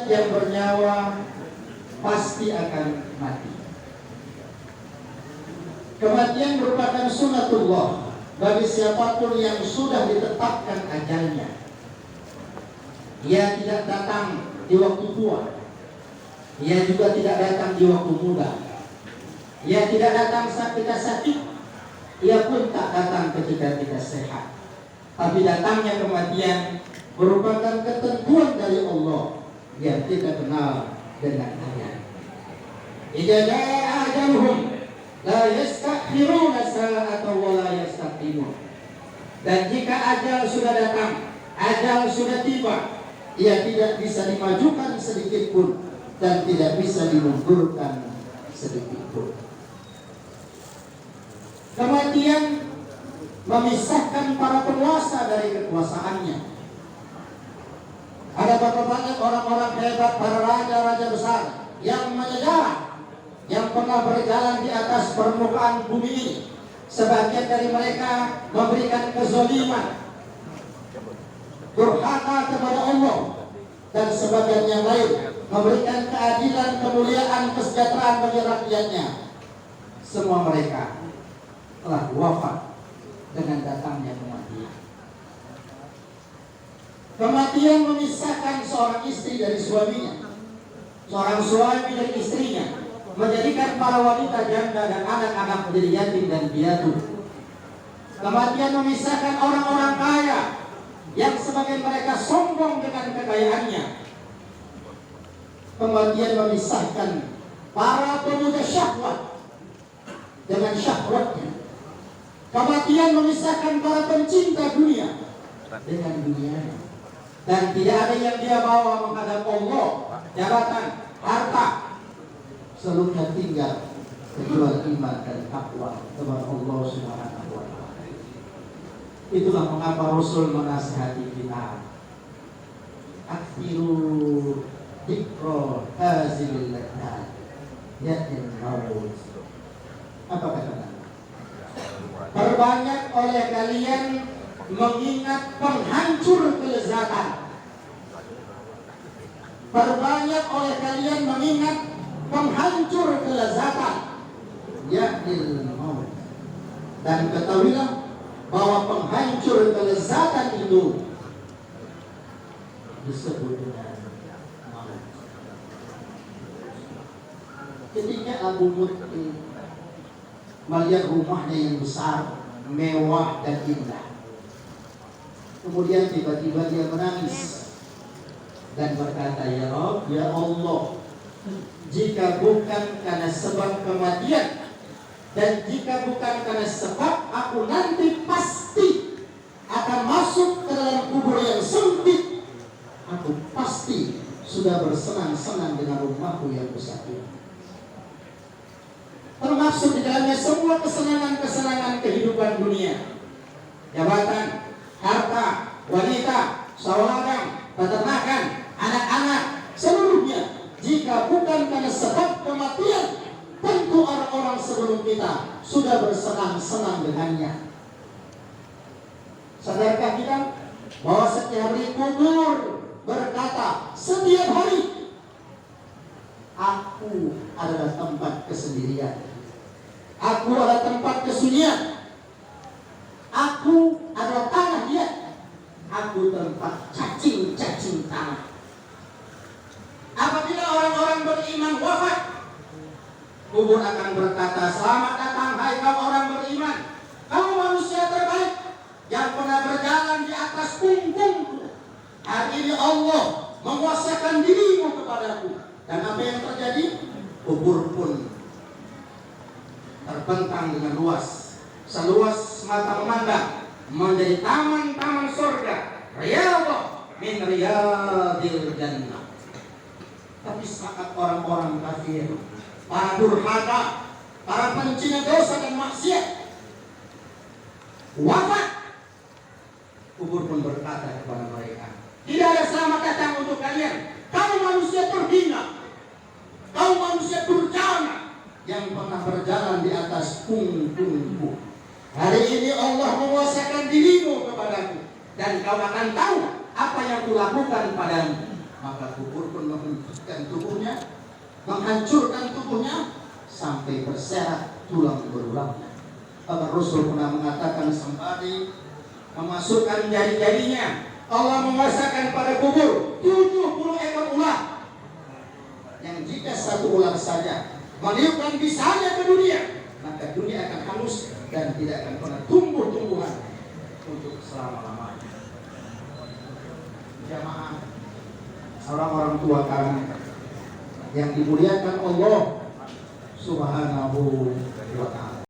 setiap yang bernyawa pasti akan mati. Kematian merupakan sunatullah bagi siapapun yang sudah ditetapkan ajalnya. Ia tidak datang di waktu tua, ia juga tidak datang di waktu muda. Ia tidak datang saat kita sakit, ia pun tak datang ketika kita sehat. Tapi datangnya kematian merupakan ketentuan dari Allah yang kita kenal dengan ayat. Idza jaa ajaluhum la yastakhiruna sa'atan wa la yastaqdimun. Dan jika ajal sudah datang, ajal sudah tiba, ia tidak bisa dimajukan sedikit pun dan tidak bisa dimundurkan sedikit pun. Kematian memisahkan para penguasa dari kekuasaannya. Ada berapa banyak orang-orang hebat, para raja-raja besar yang menyejarah, yang pernah berjalan di atas permukaan bumi ini. Sebagian dari mereka memberikan kezaliman, durhaka kepada Allah, dan sebagian yang lain memberikan keadilan, kemuliaan, kesejahteraan bagi rakyatnya. Semua mereka telah wafat dengan datangnya kematian. Kematian memisahkan seorang istri dari suaminya, seorang suami dari istrinya, menjadikan para wanita janda dan anak-anak menjadi yatim dan piatu. Kematian memisahkan orang-orang kaya yang sebagian mereka sombong dengan kekayaannya. Kematian memisahkan para pemuda syahwat dengan syahwatnya. Kematian memisahkan para pencinta dunia dengan dunianya. Dan tidak ada yang dia bawa menghadap Allah, jabatan, harta. Seluruhnya tinggal kecuali iman dan takwa kepada Allah Subhanahu wa ta'ala. Itulah mengapa Rasul menasihati kita, akhirul dzikra hazil lakat yakin maut. Apa kata? Perbanyak oleh kalian mengingat penghancur kelezatan. Perbanyak oleh kalian mengingat penghancur kelezatan, yakni maut. Dan ketahuilah bahwa penghancur kelezatan itu disebut dengan maut. Ketika Abu Muti melihat rumahnya yang besar, mewah dan indah, kemudian tiba-tiba dia menangis dan berkata, ya Rabb, ya Allah, jika bukan karena sebab kematian dan jika bukan karena sebab aku nanti pasti akan masuk ke dalam kubur yang sempit, aku pasti sudah bersenang-senang dengan rumahku yang besar ini. Termasuk di dalamnya semua kesenangan-kesenangan kehidupan dunia, jabatan, harta, wanita, saudara, peternakan, anak-anak, seluruhnya. Jika bukan karena sebab kematian, tentu orang-orang sebelum kita sudah bersenang-senang dengannya. Sadarkah kita bahwa setiap hari kubur berkata setiap hari, aku adalah tempat kesendirian, aku adalah tempat kesunyian, aku adalah tanah liat, aku tempat cacing-cacing tanah. Apabila orang-orang beriman wafat, kubur akan berkata, selamat datang hai kaum orang beriman, kamu manusia terbaik yang pernah berjalan di atas punggungku. Hari ini Allah menguasakan dirimu kepadaku. Dan apa yang terjadi? Kubur pun terbentang dengan luas, seluas mata memandang, menjadi taman-taman surga, riyadhah min riyadil jannah. Tapi saat orang-orang kafir, para durhaka, para pencina dosa dan maksiat wafat, kubur pun berkata kepada mereka, tidak ada selamat datang untuk kalian. Kamu manusia terhina, kamu manusia durjana yang pernah berjalan di atas punggungku. Hari ini Allah menguasakan dirimu kepadaku, dan kau akan tahu apa yang kulakukan padamu. Maka kubur pun menghentikan menghancurkan tubuhnya sampai berserak tulang berulangnya. Bahkan Rasul pernah mengatakan sembari memasukkan jari-jarinya, Allah memasakkan pada kubur 70 ekor ular, yang jika satu ular saja meniupkan bisanya ke dunia, maka dunia akan hangus dan tidak akan pernah tumbuh-tumbuhan untuk selama-lamanya. Jamaah, orang-orang tua kami yang dimuliakan Allah Subhanahu wa ta'ala,